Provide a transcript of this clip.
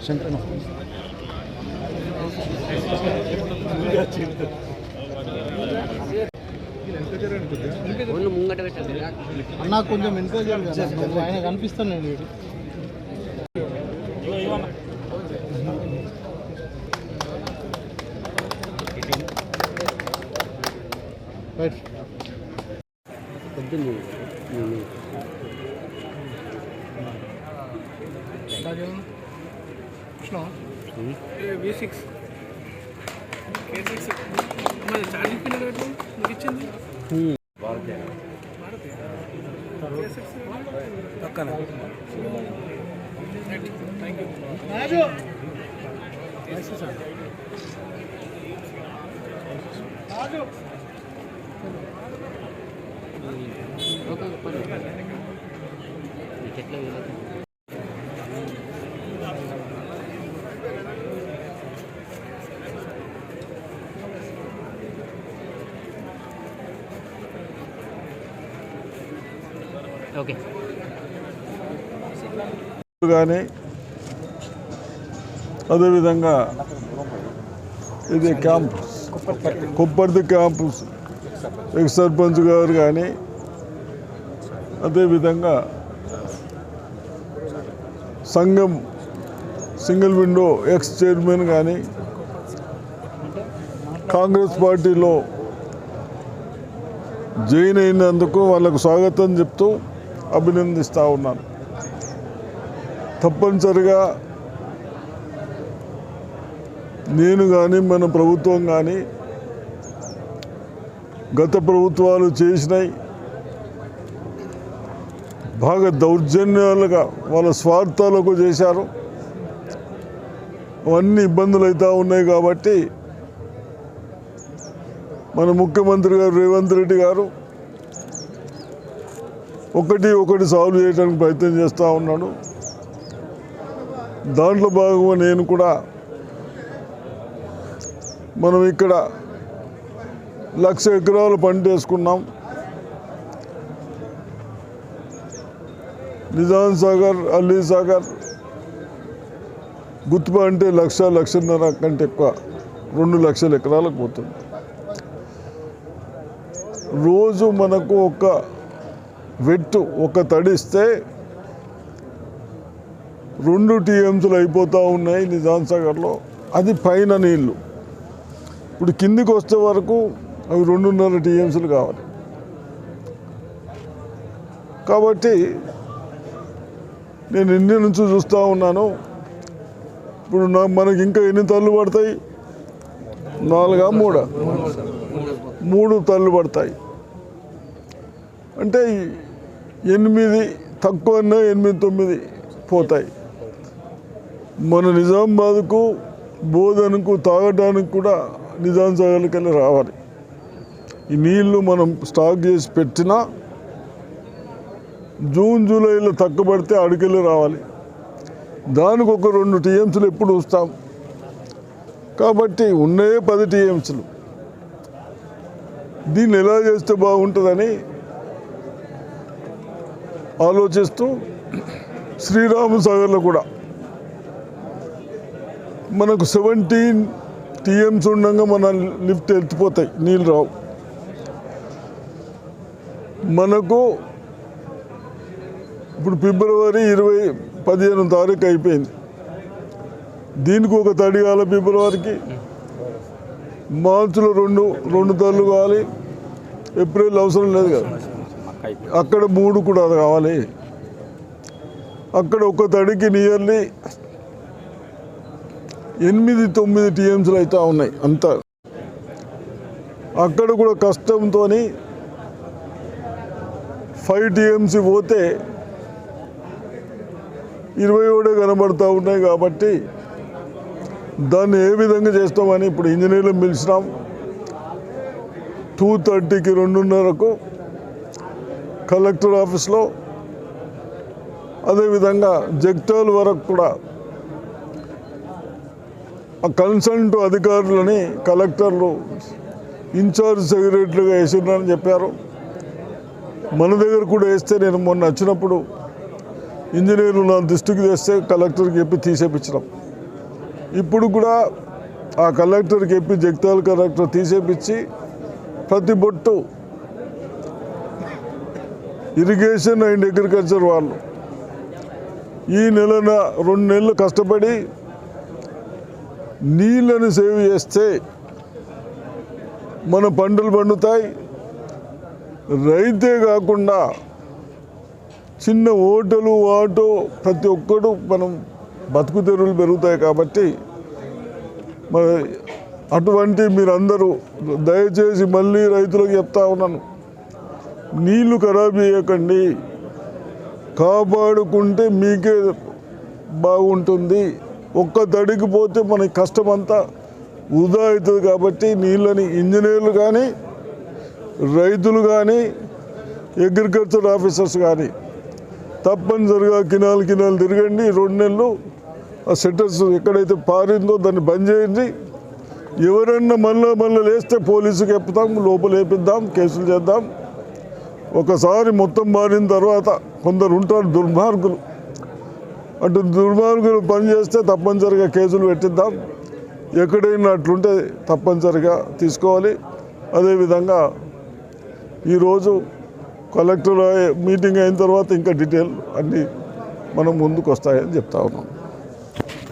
శంకరన్న అన్నా కొంచెం ఎంకరేజ్ చేయాలి ఆయన కనిపిస్తాను నేను రైట్ V6 K6 మరి ఛార్జింగ్ పిన్ ఎక్కడ మీకు ఇచ్చింది పక్కన thank you Raju Raju okay కానీ అదేవిధంగా ఇది campus Kopparthi campus X sarpanch గారు కానీ అదేవిధంగా సంఘం సింగిల్ విండో ఎక్స్ చైర్మన్ కానీ కాంగ్రెస్ పార్టీలో జాయిన్ అయినందుకు వాళ్ళకు స్వాగతం చెప్తూ అభినందిస్తూ ఉన్నాను. తప్పనిసరిగా నేను కానీ మన ప్రభుత్వం కానీ గత ప్రభుత్వాలు చేసినాయి బాగా దౌర్జన్యాలుగా వాళ్ళ స్వార్థాలకు చేశారు. అవన్నీ ఇబ్బందులు అవుతూ ఉన్నాయి కాబట్టి మన ముఖ్యమంత్రి గారు రేవంత్ రెడ్డి గారు ఒకటి సాల్వ్ చేయడానికి ప్రయత్నం చేస్తూ ఉన్నాడు. దాంట్లో భాగంగా నేను కూడా మనం ఇక్కడ 1,00,000 ఎకరాలు పంట వేసుకున్నాం. నిజాం సాగర్, అల్లీ సాగర్, గుత్ప అంటే 1,00,000-1,50,000 కంటే ఎక్కువ 2,00,000 ఎకరాలకు పోతుంది. రోజు మనకు ఒక తడిస్తే 2 టీఎంసీలు అయిపోతూ ఉన్నాయి నిజాం సాగర్లో. అది పైన నీళ్ళు. ఇప్పుడు కిందికి వస్తే వరకు అవి 2.5 టీఎంసీలు కావాలి. కాబట్టి నేను ఇండియా నుంచి చూస్తూ ఉన్నాను. ఇప్పుడు మనకి ఇంకా ఎన్ని తల్లు పడతాయి? 4 3 తల్లు పడతాయి. అంటే 8 తక్కువ 8-9 పోతాయి. మన నిజామాబాద్కు బోధనకు తాగడానికి కూడా నిజాం సాగర్కి వెళ్ళి రావాలి. ఈ నీళ్లు మనం స్టాక్ చేసి పెట్టినా జూన్ జూలైలో తక్కువ పడితే అడికెళ్ళి రావాలి. దానికి ఒక 2 టీఎంసీలు ఎప్పుడు వస్తాం. కాబట్టి ఉన్నాయే 10 టీఎంసీలు. దీన్ని ఎలా చేస్తే బాగుంటుందని ఆలోచిస్తూ శ్రీరామ సాగర్లో కూడా మనకు 17 టీఎంసీ ఉండగా మన లిఫ్ట్ ఎత్తిపోతాయి, నీళ్ళు రావు. మనకు ఇప్పుడు ఫిబ్రవరి 15వ తారీఖు అయిపోయింది. దీనికి ఒక తడి కావాలి. ఫిబ్రవరికి మార్చిలో 2 తల్లు కావాలి. ఏప్రిల్ అవసరం లేదు కదా. అక్కడ 3 కూడా కావాలి. అక్కడ ఒక తడికి నియర్లీ 8-9 టీఎంసీలు అవుతూ ఉన్నాయి అంతా. అక్కడ కూడా కష్టంతో 5 టీఎంసీ పోతే 21 కనబడుతూ ఉన్నాయి. కాబట్టి దాన్ని ఏ విధంగా చేస్తామని ఇప్పుడు ఇంజనీర్లను పిలిచినాం. 2:30కి 2:30కు కలెక్టర్ ఆఫీస్లో, అదేవిధంగా జగిత్యాల వరకు కూడా ఆ కన్సల్ట్ అధికారులని కలెక్టర్లు ఇన్ఛార్జ్ సెక్రటరీగా వేసినారని చెప్పారు. మన దగ్గర కూడా వేస్తే నేను మొన్న వచ్చినప్పుడు ఇంజనీర్లు నా దృష్టికి తెస్తే కలెక్టర్కి చెప్పి తీసేపించినాం. ఇప్పుడు కూడా ఆ కలెక్టర్కి చెప్పి జగిత్యాల కలెక్టర్ తీసేపించి ప్రతి బొట్టు ఇరిగేషన్ అండ్ అగ్రికల్చర్ వాళ్ళు ఈ 2 నెలలు కష్టపడి నీళ్ళని సేవ్ చేస్తే మన పంటలు పండుతాయి. రైతే కాకుండా చిన్న హోటలు ఆటో ప్రతి ఒక్కడు మనం బతుకు తెరువులు పెరుగుతాయి. కాబట్టి మన అటువంటి మీరందరూ దయచేసి మళ్ళీ రైతులకు చెప్తా ఉన్నాను, నీళ్లు ఖరాబ్ చేయకండి, కాపాడుకుంటే మీకే బాగుంటుంది. ఒక్క తడికి పోతే మనకి కష్టమంతా వృధా అవుతుంది. కాబట్టి నీళ్ళని ఇంజనీర్లు కానీ రైతులు కానీ అగ్రికల్చర్ ఆఫీసర్స్ కానీ తప్పనిసరిగా కినాలు తిరగండి. 2 నెలలు ఆ సెటర్స్ ఎక్కడైతే పారిందో దాన్ని బంద్ చేయండి. ఎవరన్నా మళ్ళీ లేస్తే పోలీసుకి చెప్తాం, లోపల వేపిద్దాం, కేసులు చేద్దాం. ఒకసారి మొత్తం మారిన తర్వాత కొందరు ఉంటారు దుర్మార్గులు, అటు దుర్మార్గులు పనిచేస్తే తప్పనిసరిగా కేసులు పెట్టిద్దాం. ఎక్కడైనా అట్లుంటే తప్పనిసరిగా తీసుకోవాలి. అదేవిధంగా ఈరోజు కలెక్టర్ మీటింగ్ అయిన తర్వాత ఇంకా డీటెయిల్ అన్నీ మనం ముందుకు వస్తాయని చెప్తా ఉన్నాం.